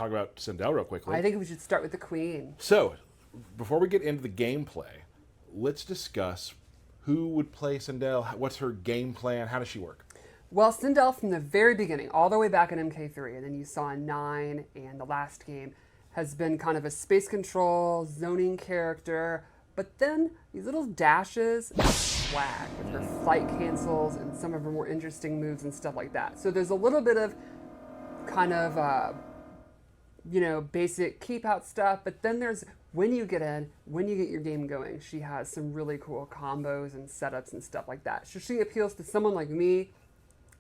talk about Sindel real quickly. I think we should start with the queen. So, before we get into the gameplay, let's discuss who would play Sindel. What's her game plan? How does she work? Well, Sindel from the very beginning, all the way back in MK3, and then you saw in 9 and the last game, has been kind of a space control, zoning character, but then these little dashes and swag with her flight cancels and some of her more interesting moves and stuff like that. So there's a little bit of kind of, you know, basic keep out stuff, but then there's when you get in, when you get your game going, she has some really cool combos and setups and stuff like that. So she appeals to someone like me,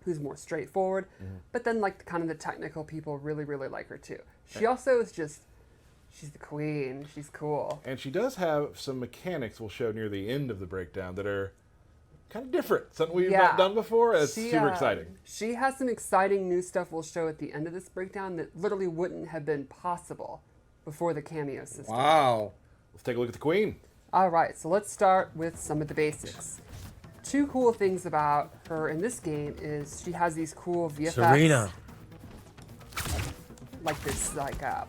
who's more straightforward, but then like kind of the technical people really, really like her too. She also is just, she's the queen, she's cool. And she does have some mechanics we'll show near the end of the breakdown that are kind of different. Something we've not done before. It's super exciting. She has some exciting new stuff we'll show at the end of this breakdown that literally wouldn't have been possible before the cameo system. Wow. Let's take a look at the queen. All right, so let's start with some of the basics. Two cool things about her in this game is she has these cool VFX. Serena. Like this,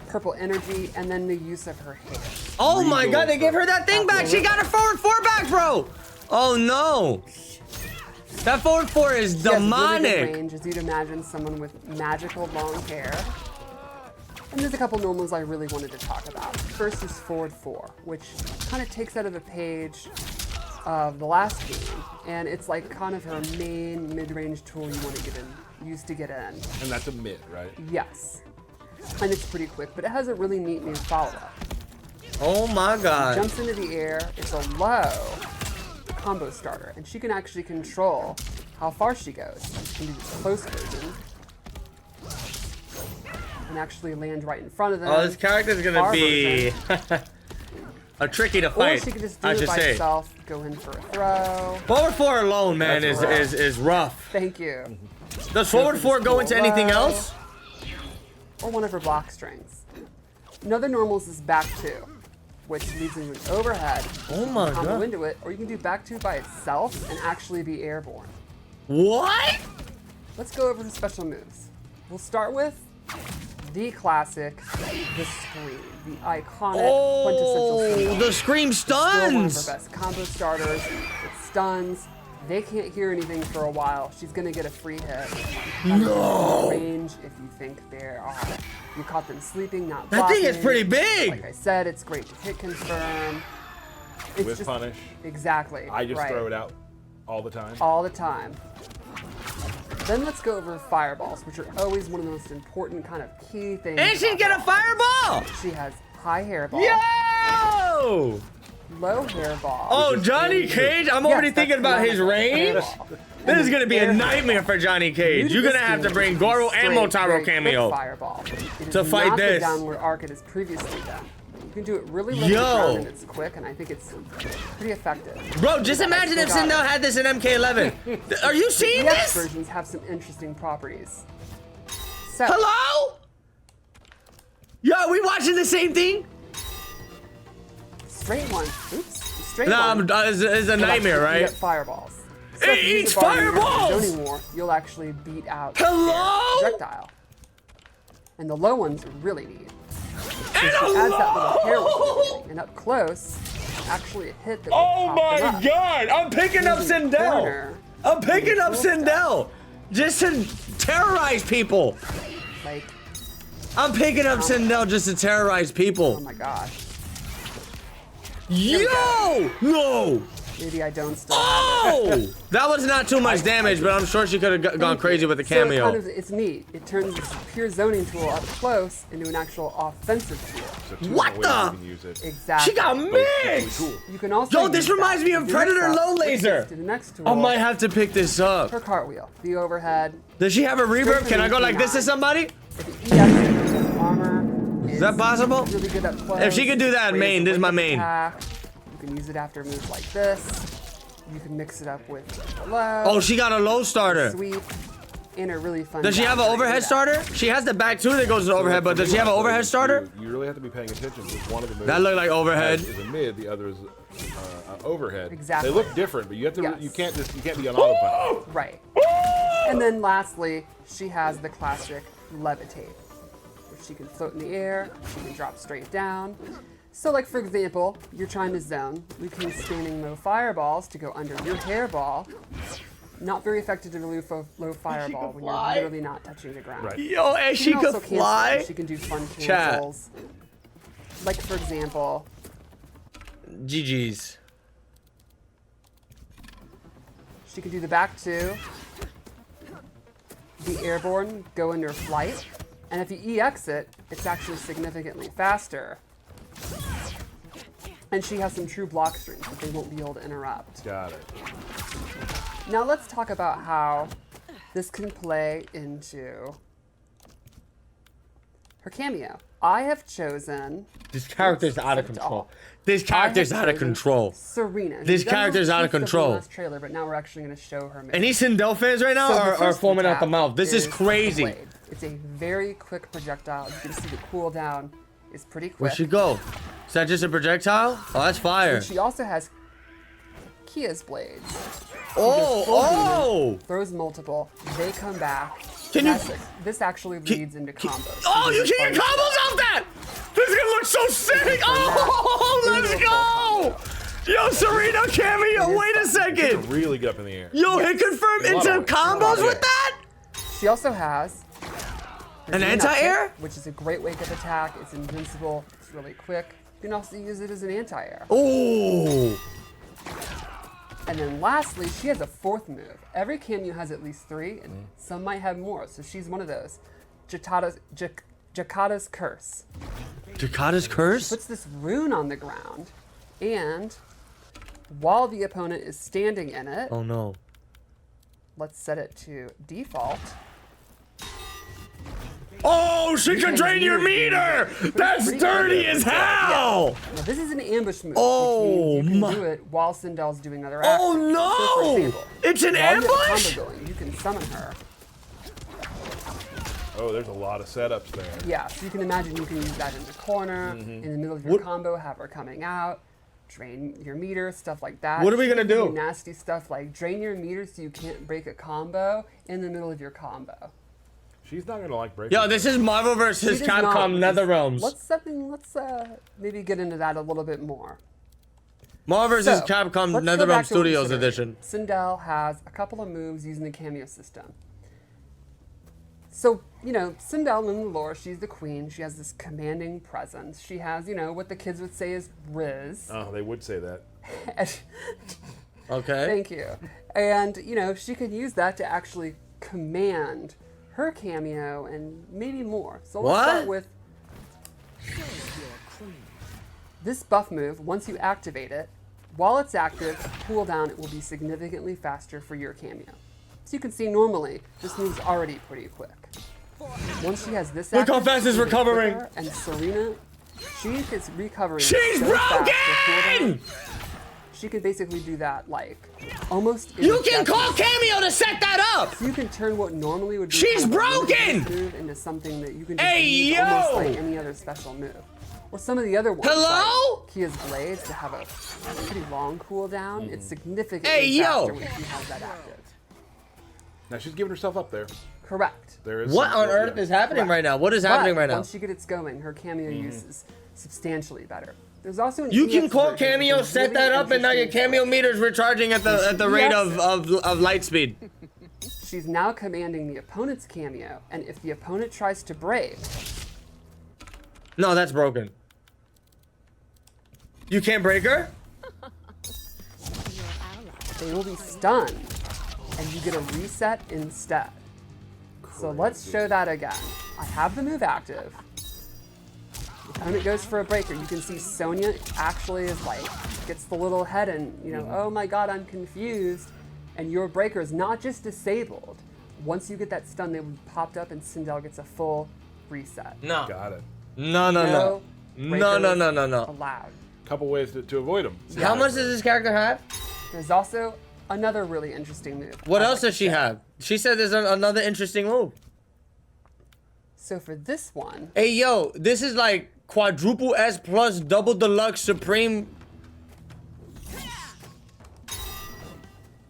purple energy, and then the use of her hair. Oh my god, they gave her that thing back. She got her forward 4 back, bro. Oh no. That forward 4 is demonic. Really good range, as you'd imagine someone with magical long hair. And there's a couple normals I really wanted to talk about. First is forward 4, which kind of takes out of the page of the last game, and it's like kind of her main mid-range tool you want to get in, use to get in. And that's a mid, right? Yes. And it's pretty quick, but it has a really neat new follow-up. Oh my god. Jumps into the air, it's a low combo starter, and she can actually control how far she goes. She can do this close version, and actually land right in front of them. Oh, this character's gonna be a tricky to fight. Or she could just do it by herself, go in for a throw. Forward 4 alone, man, is rough. Thank you. Does forward 4 go into anything else? Or one of her block strings. Another normals is back 2, which leads into an overhead. Oh my god. Combo into it, or you can do back 2 by itself and actually be airborne. What? Let's go over the special moves. We'll start with the classic, the Scream, the iconic, quintessential Sindel. The Scream stuns! Still one of her best combo starters. It stuns. They can't hear anything for a while. She's gonna get a free hit. No! Range if you think they're off. You caught them sleeping, not blocking. That thing is pretty big! Like I said, it's great to hit confirm. It's with punish. Exactly. I just throw it out all the time. All the time. Then let's go over fireballs, which are always one of the most important kind of key things. And she get a fireball! She has high hairball. Yo! Low hairball. Oh, Johnny Cage? I'm already thinking about his range. This is gonna be a nightmare for Johnny Cage. You're gonna have to bring Goro and Motaro cameo to fight this. Downward arc it has previously done. You can do it really low to the ground and it's quick, and I think it's pretty effective. Bro, just imagine if Sindel had this in MK11. Are you seeing this? The versions have some interesting properties. So, hello? Yo, are we watching the same thing? Straight one. Oops. Straight one. No, it's a nightmare, right? Fireballs. So it eats fireballs! More, you'll actually beat out hello? the projectile. And the low ones are really neat. And adds that little hair, and up close, actually a hit that oh my god! I'm picking up Sindel! I'm picking up Sindel! Just to terrorize people! Like, I'm picking up Sindel just to terrorize people. Oh my gosh. Yo! No! Maybe I don't still have it. That was not too much damage, but I'm sure she could have gone crazy with the cameo. So it's neat. It turns this pure zoning tool up close into an actual offensive tool. What the? Exactly. She got mixed! You can also yo, this reminds me of Predator Low Laser! To the next tool, I might have to pick this up. Her cartwheel, the overhead. Does she have a reverb? Can I go like this to somebody? Armor is that possible? Really good up close. If she could do that main, this is my main. You can use it after moves like this. You can mix it up with low. Oh, she got a low starter. Sweep. And a really fun. Does she have an overhead starter? She has the back too that goes to the overhead, but does she have an overhead starter? You really have to be paying attention because one of the moves that look like overhead is a mid, the other is overhead. Exactly. They look different, but you have to. You can't be on autopilot. Right. And then lastly, she has the classic levitate, which She can float in the air. She can drop straight down. So like, for example, you're trying to zone. We can use standing low fireballs to go under your hairball. Not very effective to low fireball when you're literally not touching the ground. Right. Yo, and she could fly. She can do fun cancels. Like, for example, GG's. she can do the back two, the airborne, go into flight, and if you EX it, it's actually significantly faster. And she has some true block strings that they won't be able to interrupt. Got it. Now let's talk about how this can play into her cameo. I have chosen... This character's out of control. This character's out of control. Serena. This character's out of control. Last trailer, but now we're actually going to show her. Any Sindel fans right now are foaming out the mouth. This is crazy. Blade. It's a very quick projectile. You can see the cooldown is pretty quick. Where'd she go? Is that just a projectile? Oh, that's fire. And she also has Kia's blades. Oh! Throws multiple. They come back. Can you? This actually leads into combos. Oh, you can get combos off that! This is gonna look so sick! Oh, let's go! Yo, Serena cameo. Wait a second. Really get up in the air. Yo, hit confirm into combos with that? She also has an anti-air, which is a great wake-up attack. It's invincible. It's really quick. You can also use it as an anti-air. Oh! And then lastly, she has a fourth move. Every cameo has at least 3, and some might have more, so she's one of those. Jakata's Curse. Jakata's Curse? She puts this rune on the ground, and while the opponent is standing in it... Oh no. Let's set it to default. Oh, she can drain your meter! That's dirty as hell! Now, this is an ambush move, Oh, which means you can do it while Sindel's doing other actions. Oh no! So for example, It's an while you have a ambush? combo going, you can summon her. Oh, there's a lot of setups there. Yeah, so you can imagine you can use that in the corner, in the middle of your combo, have her coming out, drain your meter, stuff like that. What are we gonna She can do? Nasty stuff like drain your meter so you can't break a combo in the middle of your combo. She's not gonna like breaking. Yo, this is Marvel vs. She does not, Capcom NetherRealms. Let's maybe get into that a little bit more. Marvel vs. So, Capcom let's go back NetherRealms to what we Studios said Edition. earlier. Sindel has a couple of moves using the cameo system. So, you know, Sindel in the lore, she's the queen. She has this commanding presence. She has, you know, what the kids would say is Riz. Oh, they would say that. Okay. Thank you. And, you know, she could use that to actually command her cameo and maybe more. So let's start with this buff move. Once you activate it, while it's active, cooldown, it will be significantly faster for your cameo. So you can see normally, this move's already pretty quick. Once she has this Look how active, fast it's even recovering. quicker, and Serena, she is recovering She's so fast with broken! cooldown. She can basically do that like almost. You can call cameo to set that up! So you can turn what normally would be She's kind of a broken! move into something that you can just Hey, use yo! almost like any other special move. Or some of the other ones, Hello? like Kia's blades, to have a pretty long cooldown. It's significantly Hey, faster yo! when she has that active. Now she's giving herself up there. Correct. There is. What some- on earth is happening Correct. right now? What is happening right now? Once she gets going, her cameo use is substantially better. There's also an You can EX call version, which cameo, is set really that up, and now your interesting. cameo meter's recharging at the rate of light speed. She's now commanding the opponent's cameo, and if the opponent tries to break, No, that's broken. You can't break her? they will be stunned, and you get a reset instead. So let's show that again. I have the move active. The opponent goes for a breaker. You can see Sonya actually is like, gets the little head and, you know, oh my god, I'm confused. And your breaker is not just disabled. Once you get that stun, they will be popped up and Sindel gets a full reset. No. Got it. No. No. Allowed. Couple ways to avoid them. How much does this character have? There's also another really interesting move. What else does she have? She said there's another interesting move. So for this one, Hey, yo, this is like quadruple S plus double deluxe supreme.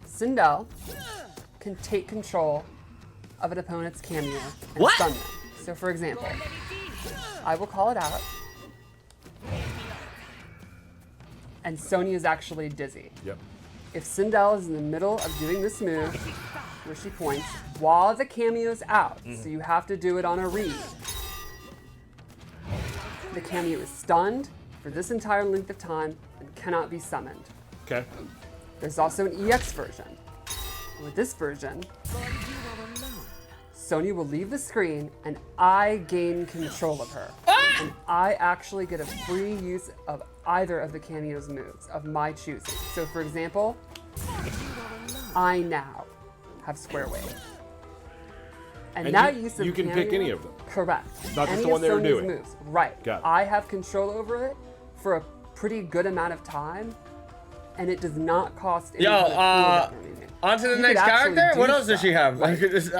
Sindel can take control of an opponent's cameo and What? stun them. So for example, I will call it out. And Sonya is actually dizzy. Yep. If Sindel is in the middle of doing this move, where she points, while the cameo's out, so you have to do it on a read. The cameo is stunned for this entire length of time and cannot be summoned. Okay. There's also an EX version. With this version, Sonya will leave the screen and I gain control of her. And I actually get a free use of either of the cameo's moves of my choosing. So for example, I now have Square Wave. And that use of you can cameo, pick any of them. Correct. Not just Any the one of they were Sonya's doing. moves. Right. Got it. I have control over it for a pretty good amount of time, and it does not cost any. On to the You next could actually character? do What else does she stuff. have? Like,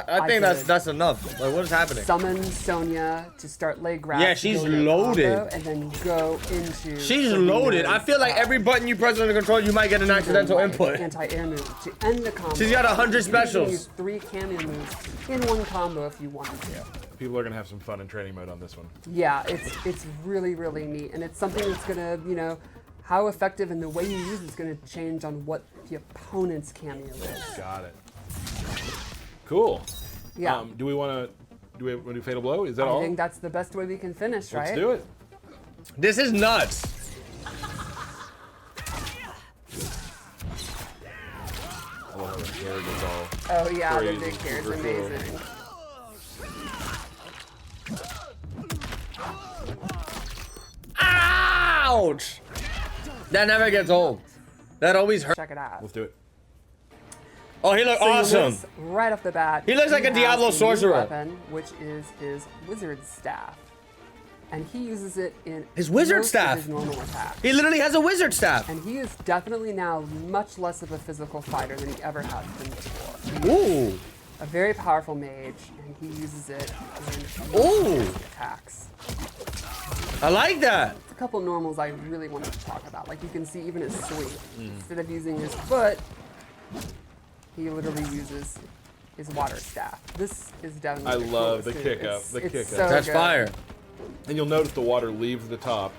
I think could that's enough. Like, what is happening? Summon Sonya to start leg grab. Yeah, she's go into a loaded. combo, and then go into. She's Serena's, loaded. I feel like every button you press on the control, you might get an accidental input. Anti-air move to end the combo. She's got 100 You can specials. use 3 cameo moves in one combo if you wanted to. People are gonna have some fun in training mode on this one. Yeah, it's really, really neat. And it's something that's gonna, you know, how effective and the way you use it is gonna change on what the opponent's cameo is. Got it. Cool. Yeah. Do we want to do Fatal Blow? Is that all? I think that's the best way we can finish, right? Let's do it. This is nuts. I love how the carry is all. Oh yeah, the Crazy, big hair is super cool. amazing. Ouch! That never gets old. That always hurts. Check it out. Let's do it. Oh, he looks So you'll awesome. notice right off the bat, He looks like a has Diablo new sorcerer. weapon, which is his wizard staff, and he uses it in His wizard most staff? of his normal attacks. He literally has a wizard staff. And he is definitely now much less of a physical fighter than he ever has been before. Ooh. A very powerful mage, and he uses it in Ooh. attacks. I like that. A couple normals I really wanted to talk about. Like you can see even his sweep. Instead of using his foot, he literally uses his water staff. This is definitely I the love coolest the move. kick up. It's- The it's kick so up. That's good. fire. And you'll notice the water leaves the top,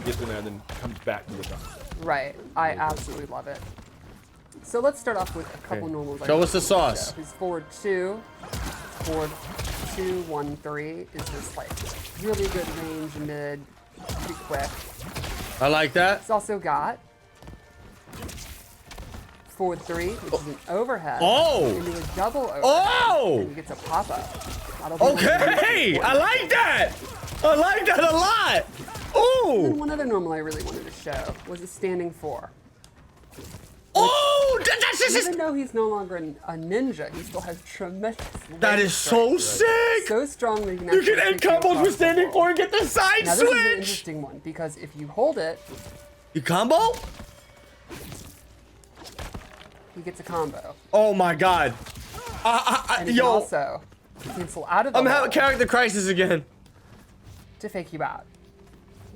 gets in there, and then comes back to the top. Right. I absolutely love it. So let's start off with a couple Okay. normals. I Show us the wanted to sauce. show. His forward 2, forward 2, 1, 3 is this like really good range mid, pretty quick. I like that. It's also got forward 3, which is an overhead. Oh! Into a double overhead. Oh! And you get to pop up. That'll be one of the most Okay, important. I like that. I like that a lot. And Ooh. one other normal I really wanted to show was a standing 4. Oh, that's just. Even though he's no longer a ninja, he still has tremendous. That leg is so strength. sick. So strong that you can You actually can end take combos across with the standing board. 4 and get the side Now this is an switch. interesting one because if you hold it, You combo? he gets a combo. Oh my god. And he can Yo, also cancel out of the I'm having wall character crisis again. to fake you out.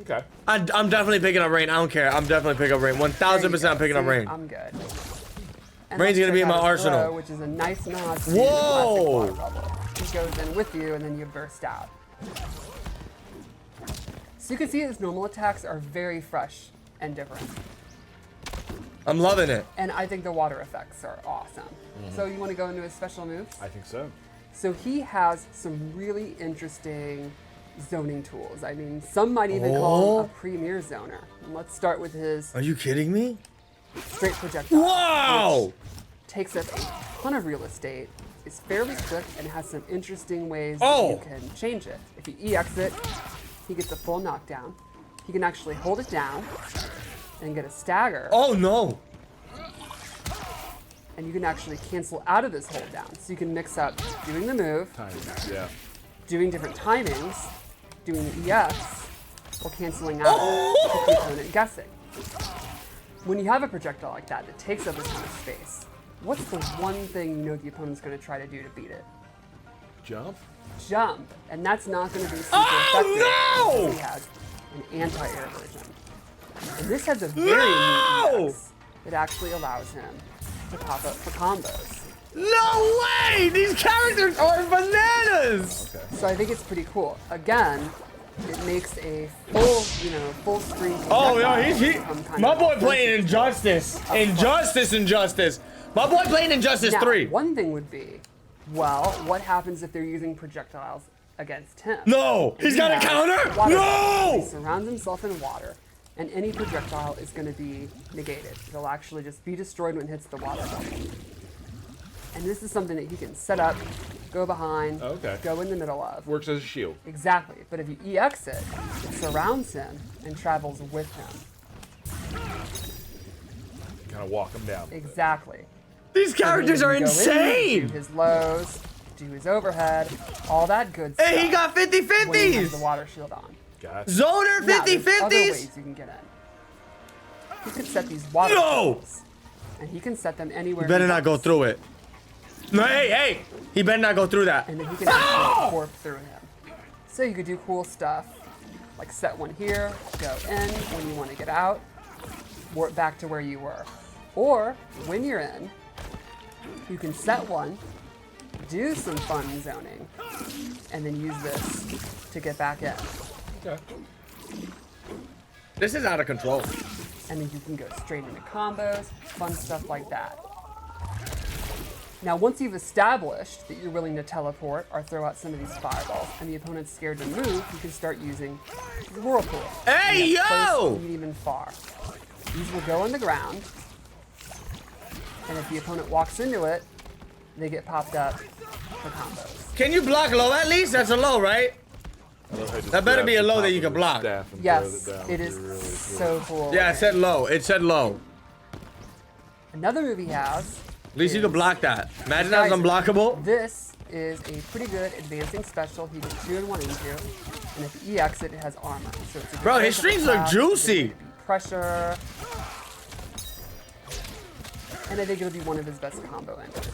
Okay. I'm definitely picking up Rain. I don't care. I'm definitely picking up Rain. 1000% I'm picking up See, Rain. I'm good. And Rain's let's gonna be check in my out his arsenal. throw, which is a nice nod to Whoa. the classic water bubble. He goes in with you and then you burst out. So you can see his normal attacks are very fresh and different. I'm loving it. And I think the water effects are awesome. So you want to go into his special moves? I think so. So he has some really interesting zoning tools. I mean, some might even call him a premier zoner. And let's start with his Are you kidding me? straight projectile. Wow. Takes up a ton of real estate, is fairly quick, and has some interesting ways Oh. that you can change it. If you EX it, he gets a full knockdown. He can actually hold it down and get a stagger. Oh no. And you can actually cancel out of this hold down. So you can mix up doing the move, Yeah. doing different timings, doing the EX, or canceling out to keep the opponent guessing. When you have a projectile like that that takes up a ton of space, what's the one thing you know the opponent's going to try to do to beat it? Jump. Jump. And that's not going to be super Oh, effective. no! He has an anti-air version. And this has a very No! neat EX that actually allows him to pop up for combos. No way! These characters are bananas! So I think it's pretty cool. Again, it makes a full, full screen. Oh, yo, my boy playing Injustice. Injustice. My boy playing Injustice 3. One thing would be, well, what happens if they're using projectiles against him? No, he's got a counter. No! He surrounds himself in water, and any projectile is going to be negated. It'll actually just be destroyed when it hits the water bubble. And this is something that he can set up, go behind, go in the middle of. Works as a shield. Exactly. But if you EX it surrounds him and travels with him. Kind of walk him down. Exactly. These characters are insane. Do his lows, do his overhead, all that good stuff. Hey, he got 50-50s. When he has the water shield on. Gotcha. Zoner 50-50s. Other ways you can get in. He could set these water shields, and he can set them anywhere. You better not go through it. No, hey, he better not go through that. And then he can actually warp through him. So you could do cool stuff, like set one here, go in when you want to get out, warp back to where you were. Or, when you're in, you can set one, do some fun zoning, and then use this to get back in. Okay. This is out of control. And then you can go straight into combos, fun stuff like that. Now, once you've established that you're willing to teleport or throw out some of these fireballs, and the opponent's scared to move, you can start using the whirlpool. Hey, yo! Close, medium, and far. These will go on the ground, and if the opponent walks into it, they get popped up for combos. Can you block low at least? That's a low, right? That better be a low that you can block. Yes, it is so cool. Yeah, it said low. It said low. Another move he has. At least you can block that. Imagine that was unblockable. This is a pretty good advancing special. He gets 2 and 1 into, and if he EX it has armor. So it's a Bro, his strings look juicy. Pressure. And I think it'll be one of his best combo enders.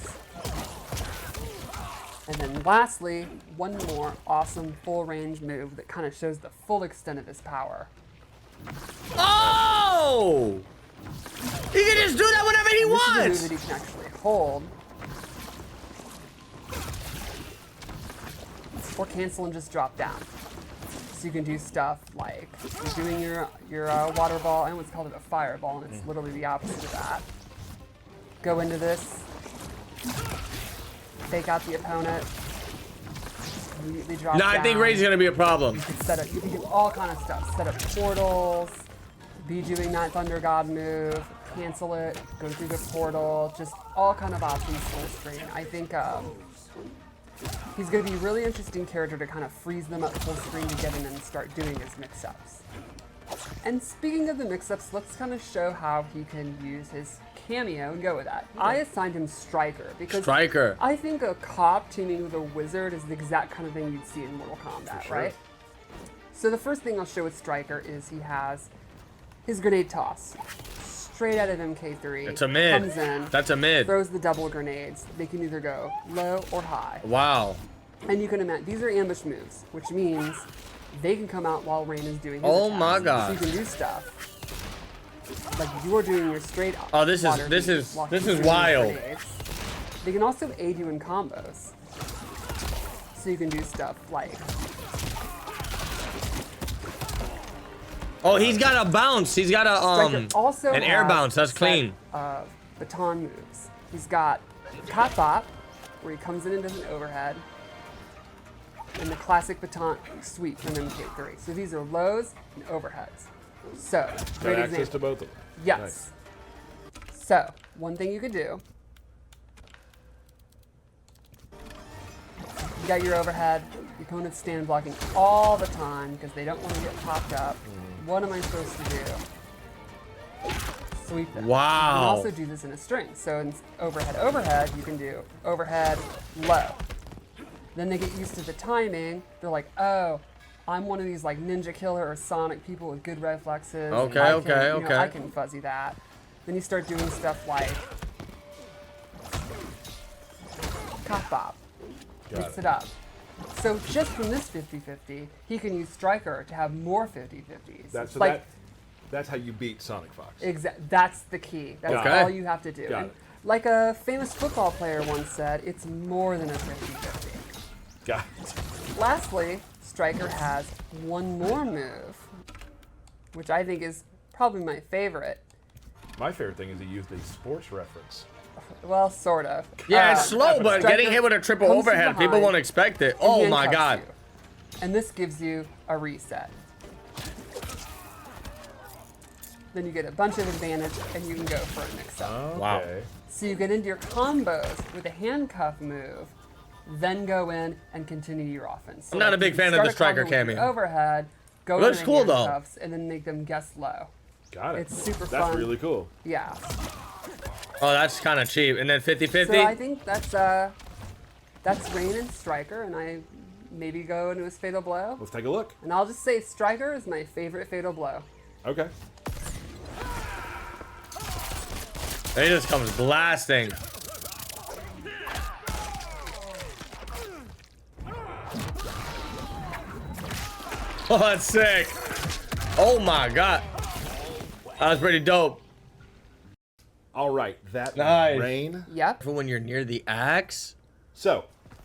And then lastly, one more awesome full range move that kind of shows the full extent of his power. Oh! He can just do that whenever he wants! This is a move that he can actually hold. Or cancel and just drop down. So you can do stuff like you're doing your water ball, and what's called a fireball, and it's literally the opposite of that. Go into this, fake out the opponent, immediately drop down. I think Ray's gonna be a problem. You can do all kind of stuff. Set up portals, be doing that Thunder God move, cancel it, go through the portal, just all kind of options full screen. I think he's going to be a really interesting character to kind of freeze them up full screen to get in and start doing his mix-ups. And speaking of the mix-ups, let's kind of show how he can use his cameo and go with that. I assigned him Striker because I think a cop teaming with a wizard is the exact kind of thing you'd see in Mortal Kombat, right? So the first thing I'll show with Striker is he has his grenade toss. Straight out of MK3. It's a mid. Comes in. That's a mid. Throws the double grenades. They can either go low or high. Wow. And you can imagine, these are ambush moves, which means they can come out while Rain is doing his Oh attacks. my god. So you can do stuff. Like you're doing your straight Oh, this is wild. Grenades. They can also aid you in combos. So you can do stuff like oh, he's got a bounce. He's got a also an air bounce. That's clean. Baton moves. He's got Cut Bop, where he comes in and does an overhead, and the classic baton sweep from MK3. So these are lows and overheads. So great access example. to both of them. Yes. Nice. So one thing you could do. You got your overhead. The opponent's stand blocking all the time because they don't want to get popped up. What am I supposed to do? Sweep them. Wow. You can also do this in a string. So in overhead, you can do overhead, low. Then they get used to the timing. They're like, oh, I'm one of these like Ninja Killer or Sonic people with good reflexes. Okay, I can fuzzy that. Then you start doing stuff like Cut Bop. Mix it up. So just from this 50-50, he can use Striker to have more 50-50s. That's how you beat Sonic Fox. That's the key. That's all you have to do. And like a famous football player once said, it's more than a 50-50. Got it. Lastly, Striker has one more move, which I think is probably my favorite. My favorite thing is he used a sports reference. Well, sort of. Yeah, it's slow, but Striker getting hit with a triple comes from overhead, people behind won't expect it. and Oh my handcuffs God. you. And this gives you a reset. Then you get a bunch of advantage, and you can go for a mix-up. Okay. Wow. So you get into your combos with a handcuff move, then go in and continue your offense. So I'm not a like, big you fan of start the a combo Striker with your cameo. Overhead, go Looks into cool, though. handcuffs, and then make them guess low. Got it. It's super That's fun. really cool. Yeah. Oh, that's kind of cheap. And then 50-50? So I think that's Rain and Striker, and I maybe go into his Fatal Blow. Let's take a look. And I'll just say Striker is my favorite Fatal Blow. Okay. He just comes blasting. Oh, that's sick. Oh my God. That was pretty dope. All right. That Nice. Rain. Yep. For when you're near the axe. So,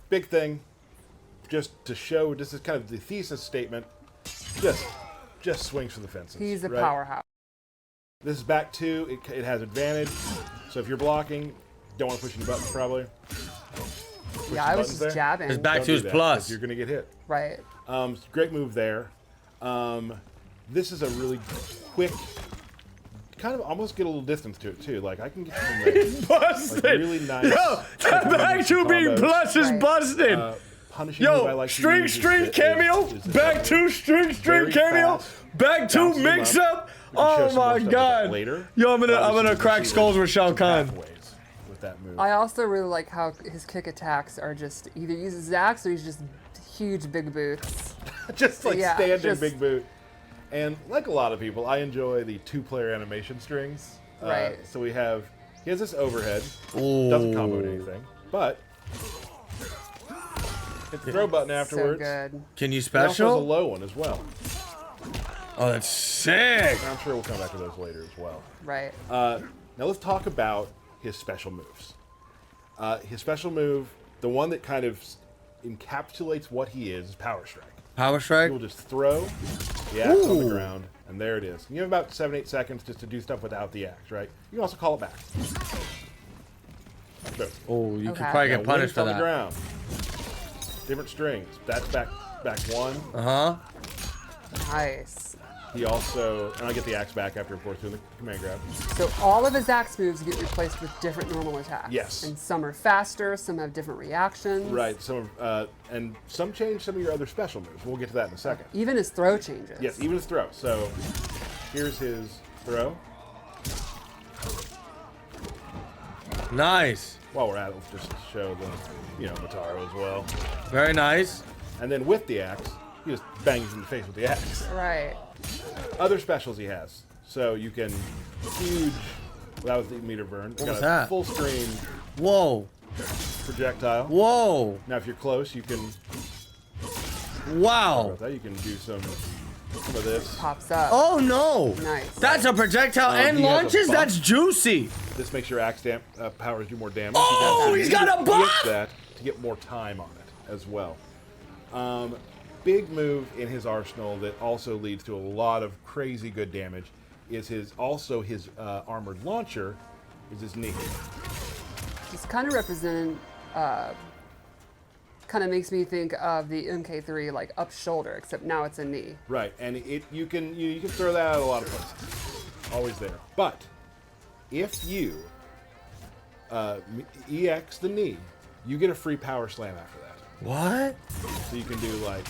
big thing. Just to show, this is kind of the thesis statement. Just swings for the fences. He's a right? powerhouse. This is back two. It has advantage. So if you're blocking, don't want to push any buttons probably. Push Yeah, some I was buttons just jabbing. His back Don't two do is that, plus. 'cause you're gonna get hit. Right. Great move there. This is a really quick, kind of almost get a little distance to it too. Like I can get some Busted. like really nice. Yo, that back two being combos. plus is Right. busted. Punishing move I Yo, like to string, use is string, the- cameo, is the back double. two, string, Very cameo, fast. back two, Bounce them mix up. up. We can show Oh some more my stuff with that God. later. Yo, I'm But gonna obviously you crack can see skulls with Shao some Kahn. pathways with that move. I also really like how his kick attacks are just either uses Zax or he's just huge big boots. Just like Yeah, standing just- big boot. And like a lot of people, I enjoy the two-player animation strings. Right. So he has this overhead. Ooh. Doesn't combo to anything, but hit the throw button afterwards. So good. Can you He also has a special? low one as well. Oh, that's sick. I'm sure we'll come back to those later as well. Right. Now let's talk about his special moves. His special move, the one that kind of encapsulates what he is Power Strike. Power He strike. will just throw the axe on the Ooh. ground, and there it is. You have about 7-8 seconds just to do stuff without the axe, right? You can also call it back. Boom. Oh, you Okay. could probably Now, get when punished it's for on the that. ground. Different strings. That's back one. Uh-huh. Nice. He also, and I'll get the axe back after, of course, doing the command grab. So all of his axe moves get replaced with different normal attacks. Yes. And some are faster, some have different reactions. Right. And some change some of your other special moves. We'll get to that in a second. Even his throw changes. Yes, even his throw. So here's his throw. Nice. While we're at it, let's just show the, Motaro as well. Very nice. And then with the axe, he just bangs in the face with the axe. Right. Other specials he has. So you can huge. That was the meter burn. What Got was a that? full screen Whoa. projectile. Whoa. Now if you're close, you can. Wow. About that, you can do some of this. Pops up. Oh no. Nice. That's a projectile and he has a launches? bump. That's juicy. This makes your axe powers do more damage. Oh, You can he's got a use buff! that to get more time on it as well. Big move in his arsenal that also leads to a lot of crazy good damage is his armored launcher is his knee. It's kind of represented, kind of makes me think of the MK3 like up shoulder, except now it's a knee. Right, and you can throw that out a lot of places. Always there. But if you EX the knee, you get a free power slam after that. What? So you can do like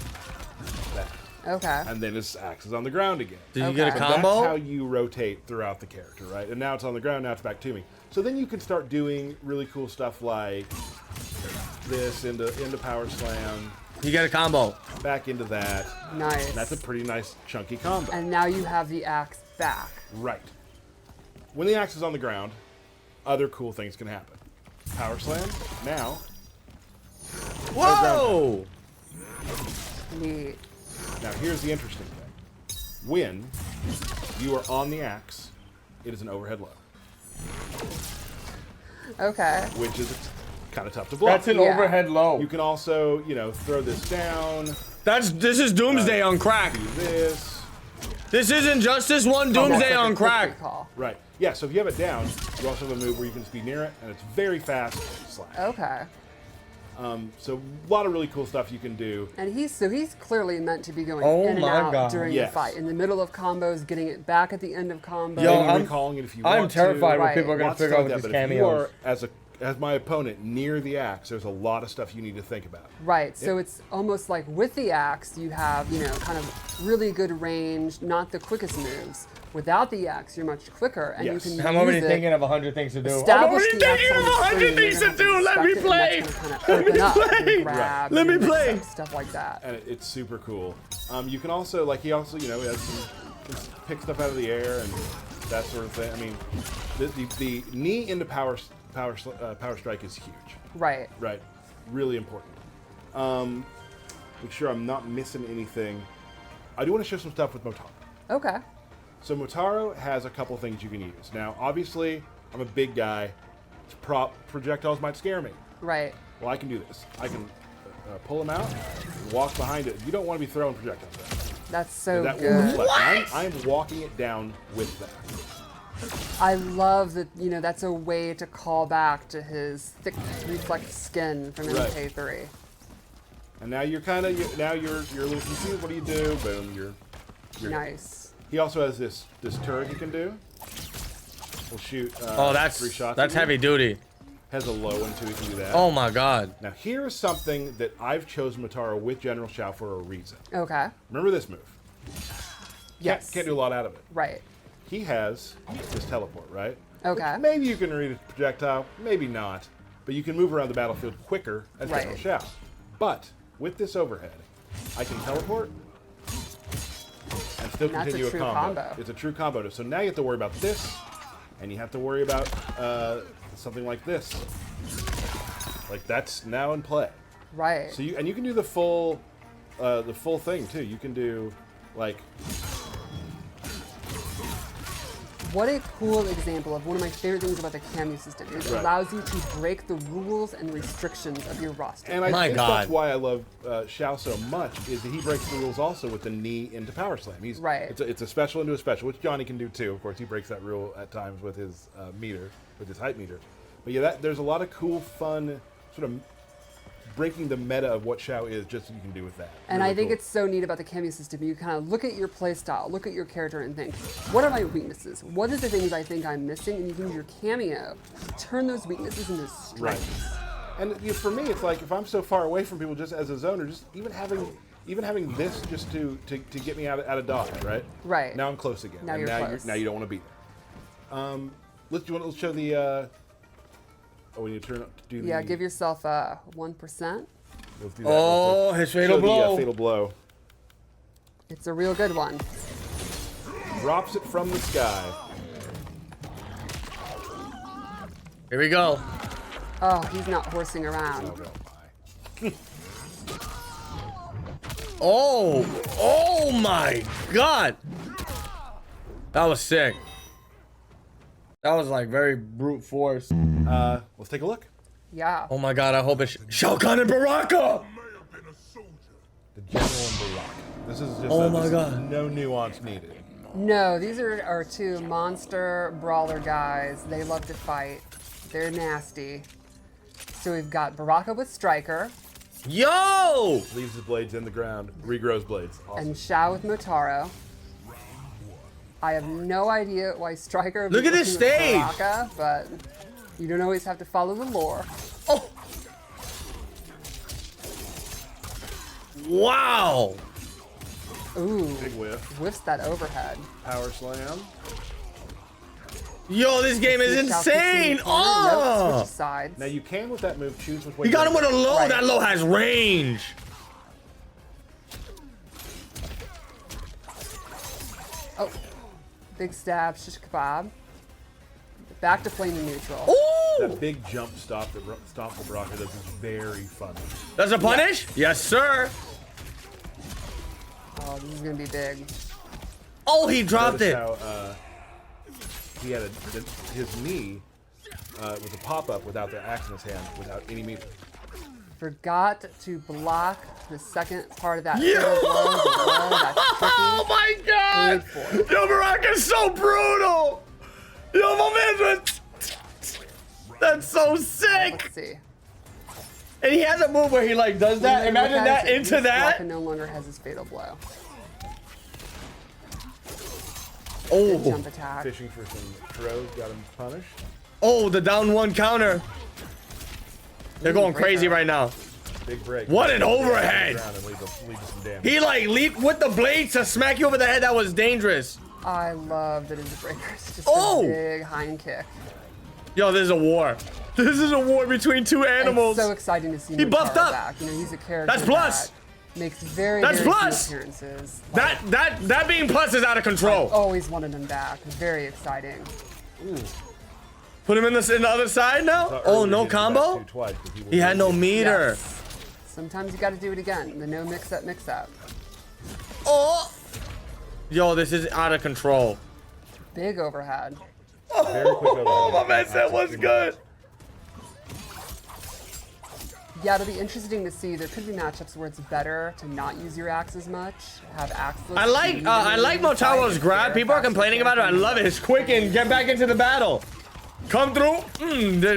that. Okay. And then his axe is on the ground again. Did you get a Okay. combo? That's how you rotate throughout the character, right? And now it's on the ground, now it's back to me. So then you can start doing really cool stuff like this into power slam, You get a combo. back into that. Nice. And that's a pretty nice chunky combo. And now you have the axe back. Right. When the axe is on the ground, other cool things can happen. Power slam, now. Whoa! Neat. Now here's the interesting thing. When you are on the axe, it is an overhead low, Okay. which is kind of tough to block. That's an Yeah. overhead low. You can also, throw this down, This is Doomsday on crack. Do this. This is Injustice 1 Doomsday on crack. Right. Yeah, so if you have it down, you also have a move where you can just be near it, and it's very fast slash. Okay. So a lot of really cool stuff you can do. And he's clearly meant to be going in and my out God. during the fight. In the middle of combos, getting it back at the end of combos. Yo, I'm recalling it if you want I'm terrified to. what people are going to figure out with these But if you are, cameos. as my opponent, near the axe, there's a lot of stuff you need to think about. Right, so it's almost like with the axe, you have, you know, kind of really good range, not the quickest moves. Without the axe, you're much quicker, and you can I'm use already it, thinking of 100 things to do. I'm establish already the axe thinking of on the 100 screen, things you're to gonna do. have Let me inspect it, play. and that's gonna kind of open up and grab Let me and play. stuff like that. And it's super cool. You can also, like, he also, you know, has some, can pick stuff out of the air and that sort of thing. I mean, the knee into power strike is huge. Right. Right. Really important. Make sure I'm not missing anything. I do want to show some stuff with Motaro. Okay. So Motaro has a couple things you can use. Now, obviously, I'm a big guy. Projectiles might scare me. Right. Well, I can do this. I can pull them out, walk behind it. You don't want to be throwing projectiles at it. That's so That will good. reflect. I'm walking it down with that. I love that, you know, that's a way to call back to his thick reflect skin from Right. MK3. And now you're kind of you're a little confused. What do you do? Boom, you're Nice. He also has this turret he can do. We'll shoot. Oh, 3 shots. that's at you. heavy duty. Has a low one too. He can do that. Oh my God. Now here is something that I've chosen Motaro with General Shao for a reason. Okay. Remember this move? Yes. Can't do a lot out of it. Right. He has this teleport, right? Okay. Maybe you can read a projectile, maybe not, but you can move around the battlefield quicker as General Right. Shao. But with this overhead, I can teleport and still That's a continue a true combo. combo. It's a true combo. So now you have to worry about this, and you have to worry about something like this. Like that's now in play. Right. So you can do the full thing too. You can do like. What a cool example of one of my favorite things about the cameo system. It Right. allows you to break the rules and restrictions of your roster. And I My think God. that's why I love Shao so much, is that he breaks the rules also with the knee into power slam. He's Right. It's a special into a special, which Johnny can do too. Of course, he breaks that rule at times with his meter, with his height meter. But yeah, there's a lot of cool, fun, sort of breaking the meta of what Shao is, just so you can do with that. And Really I think cool. it's so neat about the cameo system. You kind of look at your play style, look at your character, and think, what are my weaknesses? What are the things I think I'm missing? And you can use your cameo to turn those weaknesses into strengths. And for me, it's like if I'm so far away from people, just as a zoner, just even having this just to get me out of dodge, right? Right. Now I'm close again. Now and you're close. now you don't want to be there. Let's show the. Oh, we need to do the. Yeah, give yourself 1%. Let's do that. Oh, his fatal Show blow. The fatal blow. It's a real good one. Drops it from the sky. Here we go. Oh, he's not horsing around. Oh, no, bye. Oh my God. That was sick. That was like very brute force. Let's take a look. Yeah. Oh my God, I hope it's Shao Kahn and Baraka. The General and Baraka. This is just. Oh my this is God. no nuance needed. No, these are our two monster brawler guys. They love to fight. They're nasty. So we've got Baraka with Striker Yo! Leaves his blades in the ground. Regrows blades. Awesome. and Shao with Motaro. I have no idea why Striker would Look be at this working with stage. Baraka, but you don't always have to follow the lore. Oh! Wow! Ooh, Big whiff. whiffs that overhead. Power slam. Yo, this game is Shao kicks in the insane! corner. Nope, Oh! switches sides. Now you can with that move choose which way. He got him with a low. Right. That low has range. Oh, big stab, shish kebab. Back to flaming neutral. Ooh! That big jump stop that Baraka does is very funny. That's a punish? Yes, sir. Oh, this is gonna be big. Oh, he dropped Notice it. How, he had his knee with a pop up without the axe in his hand, without any meter. Forgot to block the second part of that. Yo! fatal blow, the blow, that's tricky. Oh my God! Paid for it. Yo, Baraka's so brutal! Yo, my man's that's so sick! Let's see. And he has a move where he like does that. Imagine that into that. Baraka no longer has his fatal blow. Oh, Jump attack. Fishing for some throws, got him punished. oh, the down one counter. They're going crazy right now. Big break. What an overhead! And leave us some damage. He like leaped with the blades to smack you over the head. That was dangerous. I love that his breaker's just Oh! a big hind kick. Yo, this is a war. This is a war between two animals. It's so exciting to see He buffed Motaro up. back. You know, he's a character That's plus. that makes very, That's very plus. few appearances. That being plus is out of control. Always wanted him back. Very exciting. Put him in the other side now. Oh, no combo. He had no meter. Yes. Sometimes you got to do it again. The no mix-up, mix-up. Oh. Yo, this is out of control. Big overhead. Very quick overhead. Oh, my man said what's good. Yeah, it'll be interesting to see. There could be matchups where it's better to not use your axe as much. Have axeless. I like Motaro's grab. People are complaining about it. I love it. It's quick and get back into the battle. Come through.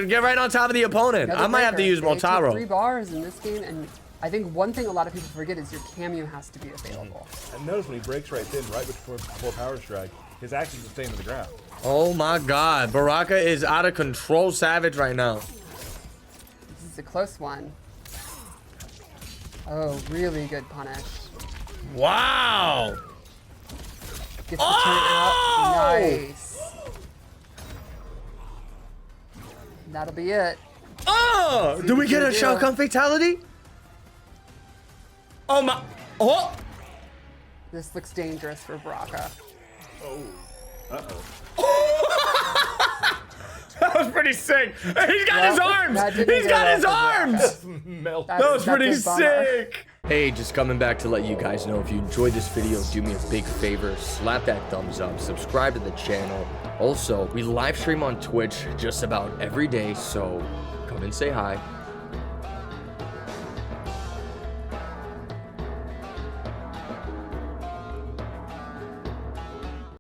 Get right on top of the opponent. Another I might have to breaker. use They took 3 Motaro. bars in this game, and I think one thing a lot of people forget is your cameo has to be available. And notice when he breaks right then, right before power strike, his axe is staying to the ground. Oh my God, Baraka is out of control, savage right now. This is a close one. Oh, really good punish. Wow. Gets the turn out. Nice. That'll be it. Oh, do we get a Shao Kahn fatality? Oh my. Oh. This looks dangerous for Baraka. That was pretty sick. He's got his arms. He's got his arms. Melt. That was pretty That's a bummer. sick. Hey, just coming back to let you guys know, if you enjoyed this video, do me a big favor, slap that thumbs up, subscribe to the channel. Also, we live stream on Twitch just about every day, so come and say hi.